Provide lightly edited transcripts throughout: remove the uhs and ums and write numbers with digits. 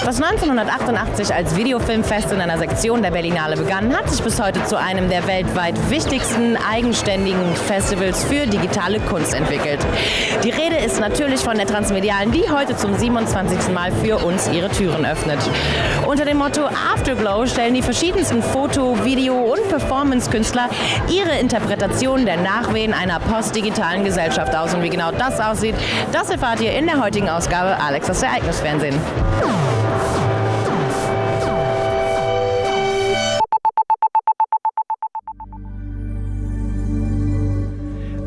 Was 1988 als Videofilmfest in einer Sektion der Berlinale begann, hat sich bis heute zu einem der weltweit wichtigsten eigenständigen Festivals für digitale Kunst entwickelt. Die Rede ist natürlich von der Transmedialen, die heute zum 27. Mal für uns ihre Türen öffnet. Unter dem Motto Afterglow stellen die verschiedensten Foto-, Video- und Performance-Künstler ihre Interpretation der Nachwehen einer postdigitalen Gesellschaft aus. Und wie genau das aussieht, das erfahrt ihr in der heutigen Ausgabe Alex aus Ereignisfernsehen.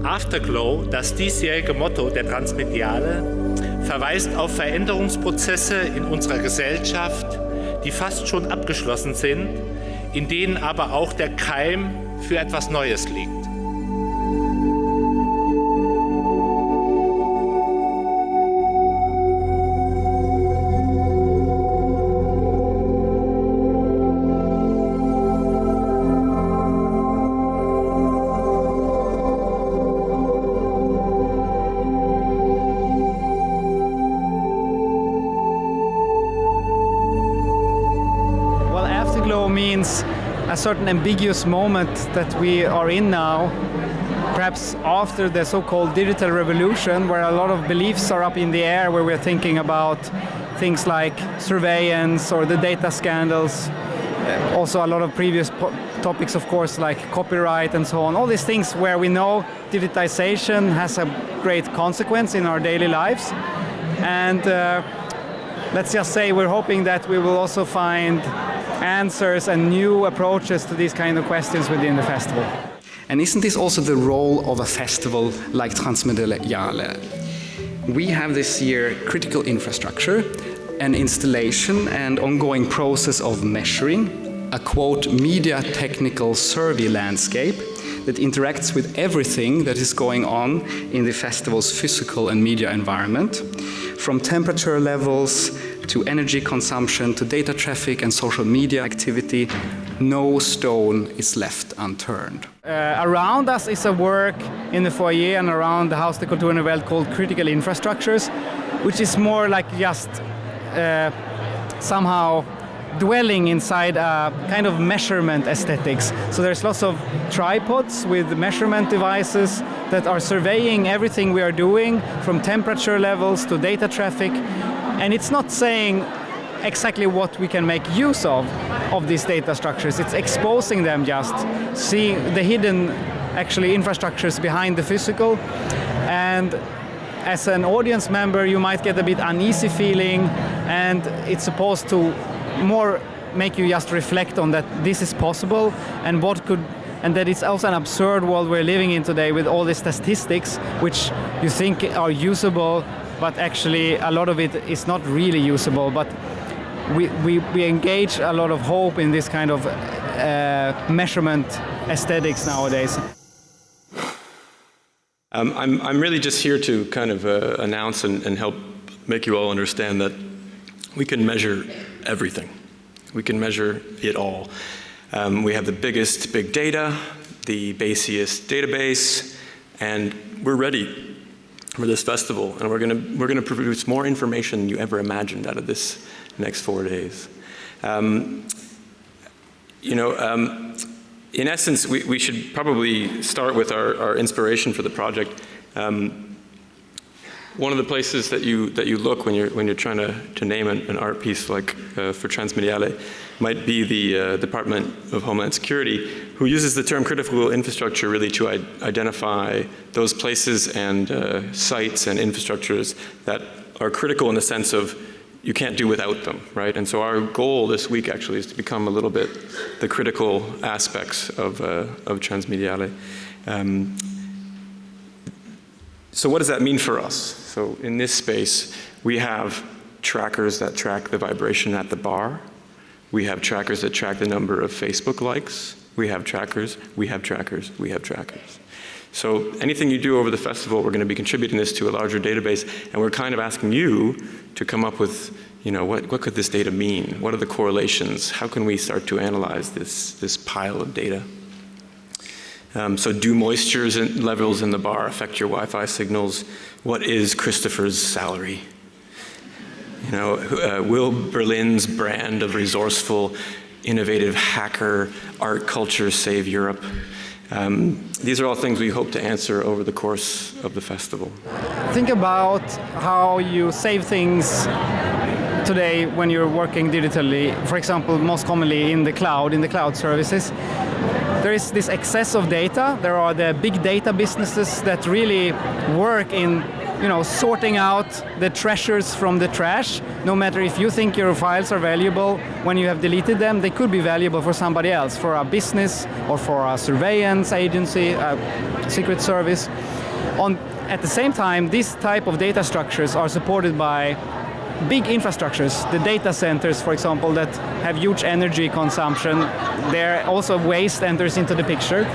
Afterglow, das diesjährige Motto der Transmediale, verweist auf Veränderungsprozesse in unserer Gesellschaft, die fast schon abgeschlossen sind, in denen aber auch der Keim für etwas Neues liegt. Means a certain ambiguous moment that we are in now, perhaps after the so-called digital revolution, where a lot of beliefs are up in the air, where we're thinking about things like surveillance or the data scandals, also a lot of previous topics, of course, like copyright and so on, all these things where we know digitization has a great consequence in our daily lives. And let's just say we're hoping that we will also find answers and new approaches to these kind of questions within the festival. And isn't this also the role of a festival like Transmediale? We have this year critical infrastructure, an installation and ongoing process of measuring, a quote media technical survey landscape that interacts with everything that is going on in the festival's physical and media environment, from temperature levels to energy consumption, to data traffic and social media activity. No stone is left unturned. Around us is a work in the foyer and around the Haus der Kultur und Welt called critical infrastructures, which is more like just somehow dwelling inside a kind of measurement aesthetics. So there's lots of tripods with measurement devices that are surveying everything we are doing, from temperature levels to data traffic. And it's not saying exactly what we can make use of these data structures. It's exposing them, just seeing the hidden actually infrastructures behind the physical. And as an audience member, you might get a bit uneasy feeling, and it's supposed to more make you just reflect on that this is possible and and that it's also an absurd world we're living in today with all these statistics which you think are usable, but actually a lot of it is not really usable. But we engage a lot of hope in this kind of measurement aesthetics nowadays. I'm really just here to kind of announce and help make you all understand that we can measure everything. We can measure it all. We have the biggest big data, the basiest database, and we're ready for this festival. And we're gonna produce more information than you ever imagined out of this next 4 days. In essence, we should probably start with our inspiration for the project. One of the places that you look when you're trying to name an art piece like for Transmediale might be the Department of Homeland Security, who uses the term critical infrastructure really to identify those places and sites and infrastructures that are critical in the sense of you can't do without them, right? And so our goal this week actually is to become a little bit the critical aspects of Transmediale. So what does that mean for us? So in this space, we have trackers that track the vibration at the bar. We have trackers that track the number of Facebook likes. We have trackers, we have trackers, we have trackers. So anything you do over the festival, we're going to be contributing this to a larger database, and we're kind of asking you to come up with, you know, what could this data mean? What are the correlations? How can we start to analyze this pile of data? So do moisture levels in the bar affect your Wi-Fi signals? What is Christopher's salary? You know, will Berlin's brand of resourceful, innovative hacker art culture save Europe? These are all things we hope to answer over the course of the festival. Think about how you save things today when you're working digitally. For example, most commonly in the cloud services. There is this excess of data. There are the big data businesses that really work in, you know, sorting out the treasures from the trash. No matter if you think your files are valuable, when you have deleted them, they could be valuable for somebody else, for a business or for a surveillance agency, a secret service. At the same time, these type of data structures are supported by big infrastructures, the data centers, for example, that have huge energy consumption. There also waste enters into the picture.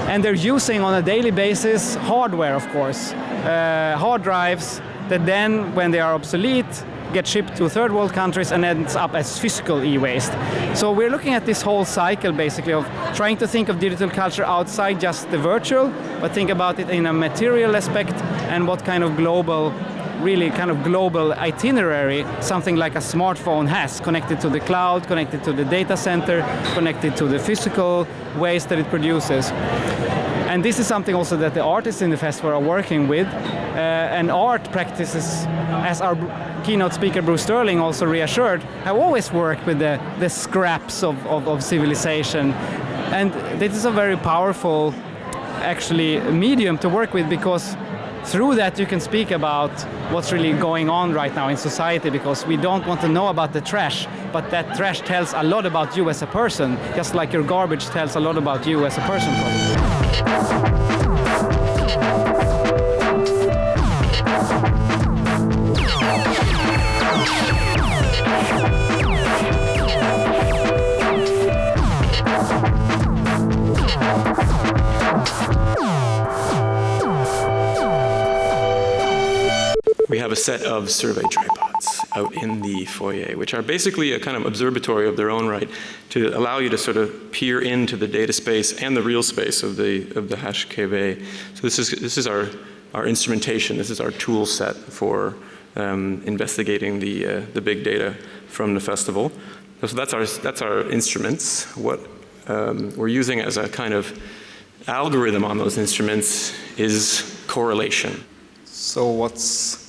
And they're using on a daily basis hardware, of course, hard drives that then, when they are obsolete, get shipped to third world countries and ends up as physical e-waste. So we're looking at this whole cycle basically of trying to think of digital culture outside just the virtual, but think about it in a material aspect and what kind of global itinerary something like a smartphone has, connected to the cloud, connected to the data center, connected to the physical waste that it produces. And this is something also that the artists in the festival are working with, and art practices, as our keynote speaker Bruce Sterling also reassured, have always worked with the scraps of civilization. And this is a very powerful actually medium to work with, because through that you can speak about what's really going on right now in society, because we don't want to know about the trash, but that trash tells a lot about you as a person, just like your garbage tells a lot about you as a person probably. We have a set of survey tripods out in the foyer, which are basically a kind of observatory of their own right, to allow you to sort of peer into the data space and the real space of the HKV. So this is our instrumentation. This is our tool set for investigating the big data from the festival. So that's our instruments. What we're using as a kind of algorithm on those instruments is correlation. So what's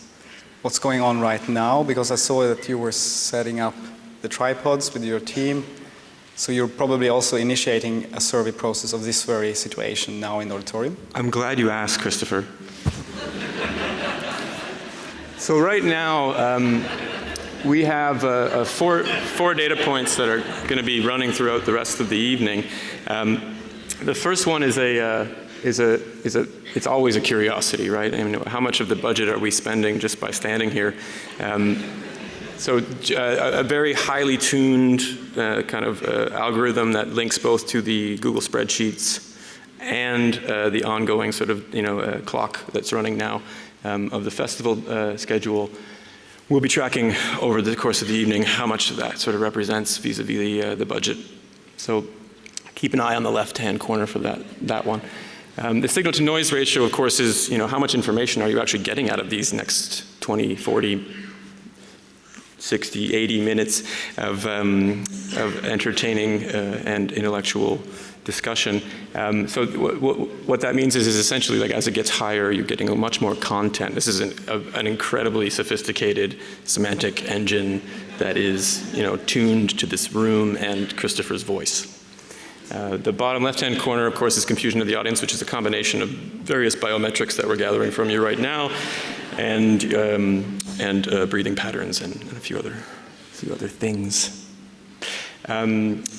going on right now? Because I saw that you were setting up the tripods with your team. So you're probably also initiating a survey process of this very situation now in the auditorium. I'm glad you asked, Christopher. So right now, we have four data points that are going to be running throughout the rest of the evening. The first one is it's always a curiosity, right? I mean, how much of the budget are we spending just by standing here? So a very highly tuned kind of algorithm that links both to the Google spreadsheets and the ongoing sort of clock that's running now of the festival schedule. We'll be tracking over the course of the evening how much of that sort of represents vis-a-vis the budget. So keep an eye on the left-hand corner for that one. The signal-to-noise ratio, of course, is how much information are you actually getting out of these next 20, 40, 60, 80 minutes of entertaining and intellectual discussion. So what that means is essentially, like, as it gets higher, you're getting much more content. This is an incredibly sophisticated semantic engine that is tuned to this room and Christopher's voice. The bottom left-hand corner, of course, is confusion of the audience, which is a combination of various biometrics that we're gathering from you right now, and and breathing patterns and a few other things.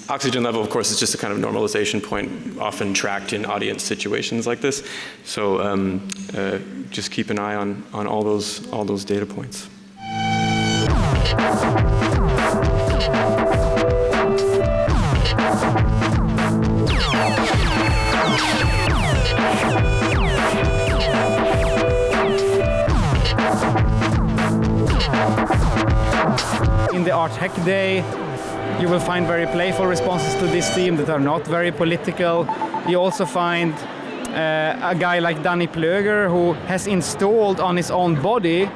Oxygen level, of course, is just a kind of normalization point, often tracked in audience situations like this. So just keep an eye on all those data points. In the Art Hack Day, you will find very playful responses to this theme that are not very political. You also find a guy like Danny Plöger, who has installed on his own body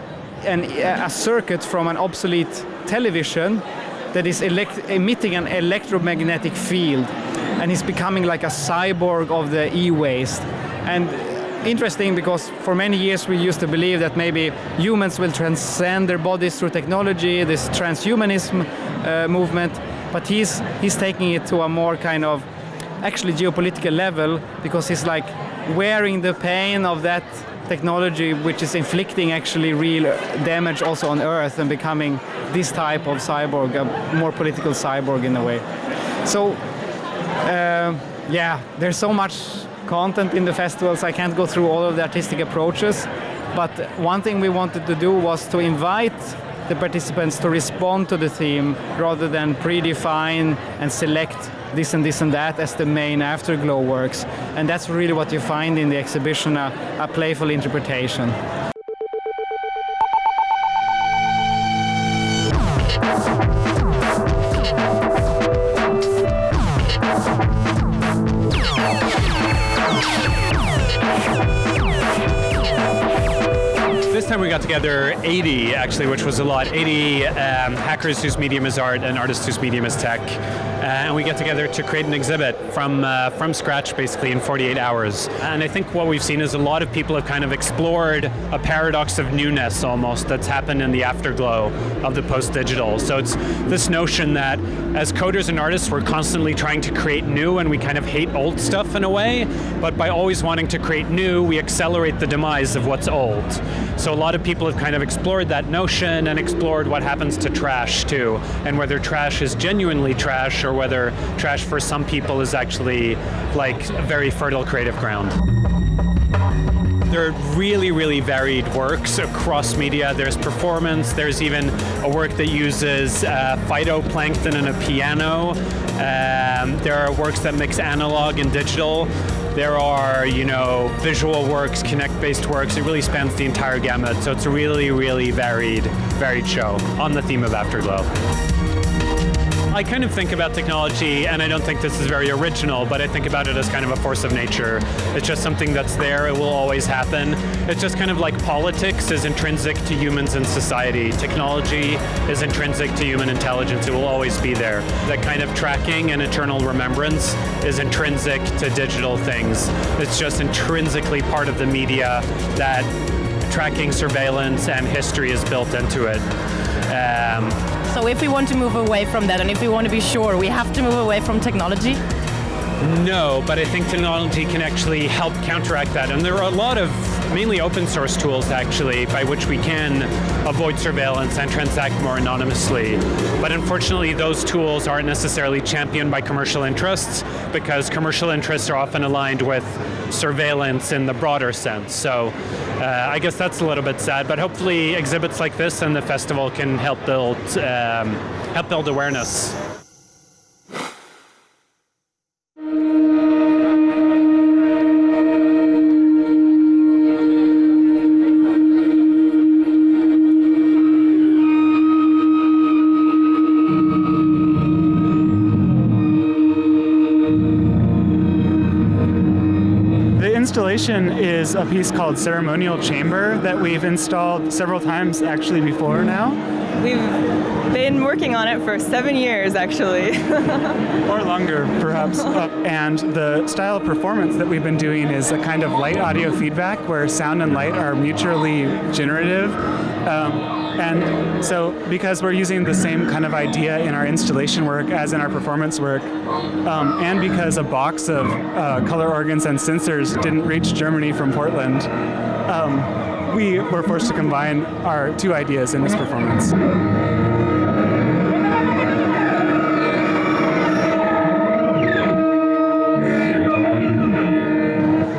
a circuit from an obsolete television that is emitting an electromagnetic field, and he's becoming like a cyborg of the e-waste. And interesting, because for many years we used to believe that maybe humans will transcend their bodies through technology, this transhumanism movement, but he's taking it to a more kind of actually geopolitical level, because he's like wearing the pain of that technology, which is inflicting actually real damage also on Earth, and becoming this type of cyborg, a more political cyborg in a way. So yeah, there's so much content in the festivals. I can't go through all of the artistic approaches, but one thing we wanted to do was to invite the participants to respond to the theme rather than predefine and select this and this and that as the main afterglow works. And that's really what you find in the exhibition, a playful interpretation. This time we got together 80, actually, which was a lot. 80 hackers whose medium is art and artists whose medium is tech. And we get together to create an exhibit from scratch, basically, in 48 hours. And I think what we've seen is a lot of people have kind of explored a paradox of newness, almost, that's happened in the afterglow of the post-digital. So it's this notion that as coders and artists, we're constantly trying to create new, and we kind of hate old stuff in a way, but by always wanting to create new, we accelerate the demise of what's old. So a lot of people have kind of explored that notion and explored what happens to trash too, and whether trash is genuinely trash or whether trash for some people is actually like a very fertile creative ground. There are really, really varied works across media. There's performance, there's even a work that uses phytoplankton and a piano. There are works that mix analog and digital. There are, visual works, Kinect-based works. It really spans the entire gamut. So it's a really, really varied show on the theme of Afterglow. I kind of think about technology, and I don't think this is very original, but I think about it as kind of a force of nature. It's just something that's there, it will always happen. It's just kind of like politics is intrinsic to humans and society. Technology is intrinsic to human intelligence, it will always be there. That kind of tracking and eternal remembrance is intrinsic to digital things. It's just intrinsically part of the media that tracking, surveillance, and history is built into it. So if we want to move away from that, and if we want to be sure, we have to move away from technology? No, but I think technology can actually help counteract that. And there are a lot of mainly open source tools, actually, by which we can avoid surveillance and transact more anonymously. But unfortunately, those tools aren't necessarily championed by commercial interests, because commercial interests are often aligned with surveillance in the broader sense. So I guess that's a little bit sad, but hopefully exhibits like this and the festival can help build awareness. Installation is a piece called Ceremonial Chamber that we've installed several times actually before now. We've been working on it for 7 years actually. Or longer perhaps. And the style of performance that we've been doing is a kind of light audio feedback where sound and light are mutually generative. And so because we're using the same kind of idea in our installation work as in our performance work, and because a box of color organs and sensors didn't reach Germany from Portland, we were forced to combine our two ideas in this performance.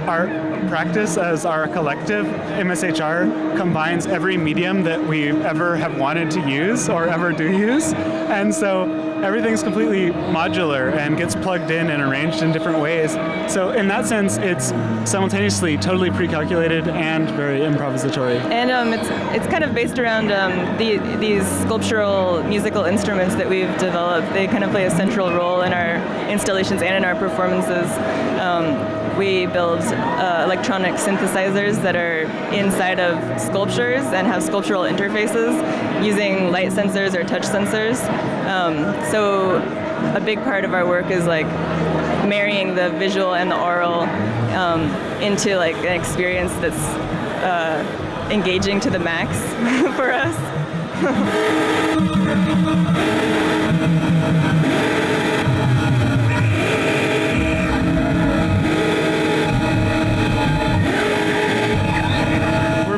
Our practice as our collective, MSHR, combines every medium that we ever have wanted to use or ever do use. And so everything's completely modular and gets plugged in and arranged in different ways. So in that sense, it's simultaneously totally pre-calculated and very improvisatory. And it's kind of based around these sculptural musical instruments that we've developed. They kind of play a central role in our installations and in our performances. We build electronic synthesizers that are inside of sculptures and have sculptural interfaces using light sensors or touch sensors. So a big part of our work is like marrying the visual and the oral into like an experience that's engaging to the max for us.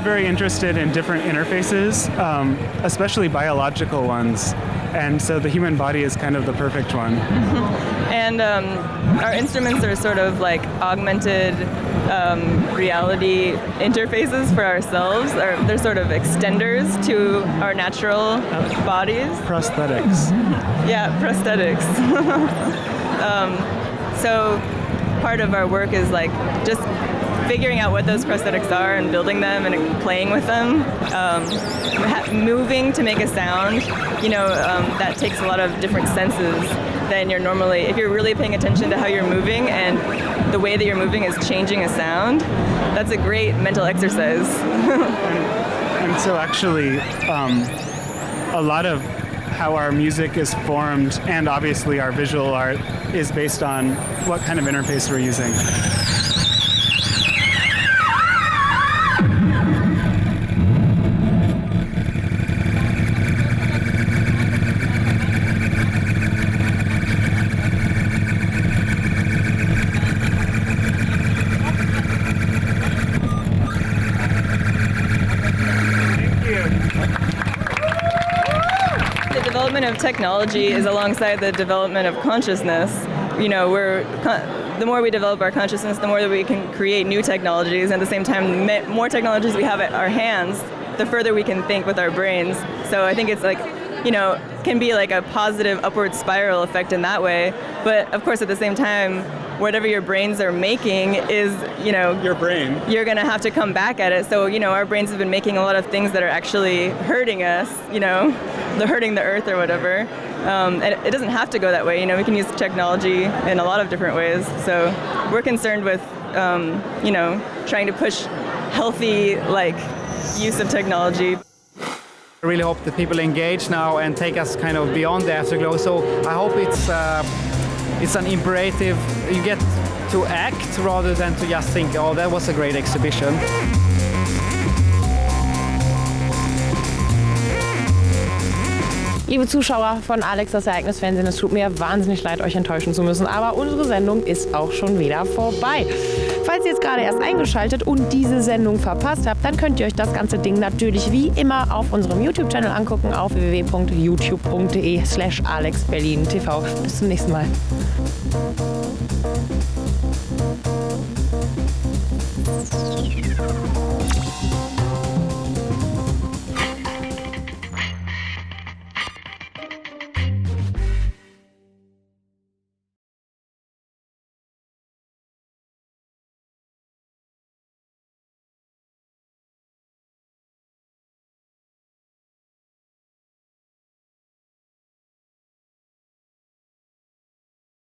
Very interested in different interfaces, especially biological ones, and so the human body is kind of the perfect one. And our instruments are sort of like augmented reality interfaces for ourselves. They're sort of extenders to our natural bodies. Prosthetics. Yeah, prosthetics. So part of our work is like just figuring out what those prosthetics are and building them and playing with them. Moving to make a sound, that takes a lot of different senses than you're normally, if you're really paying attention to how you're moving and the way that you're moving is changing a sound, that's a great mental exercise. and so actually, a lot of how our music is formed and obviously our visual art is based on what kind of interface we're using. Of technology is alongside the development of consciousness. The more we develop our consciousness, the more that we can create new technologies. And at the same time, the more technologies we have at our hands, the further we can think with our brains. So I think it's like, can be like a positive upward spiral effect in that way. But of course, at the same time, whatever your brains are making is, your brain. You're going to have to come back at it. So, our brains have been making a lot of things that are actually hurting us, they're hurting the earth or whatever. And it doesn't have to go that way. We can use technology in a lot of different ways. So we're concerned with, trying to push healthy, use of technology. I really hope that people engage now and take us kind of beyond the Afterglow. So I hope it's an imperative. You get to act rather than to just think, oh, that was a great exhibition. Liebe Zuschauer von Alex das Ereignisfernsehen, es tut mir wahnsinnig leid, euch enttäuschen zu müssen, aber unsere Sendung ist auch schon wieder vorbei. Falls ihr jetzt gerade erst eingeschaltet und diese Sendung verpasst habt, dann könnt ihr euch das ganze Ding natürlich wie immer auf unserem YouTube-Channel angucken, auf www.youtube.de/alexberlintv. Bis zum nächsten Mal.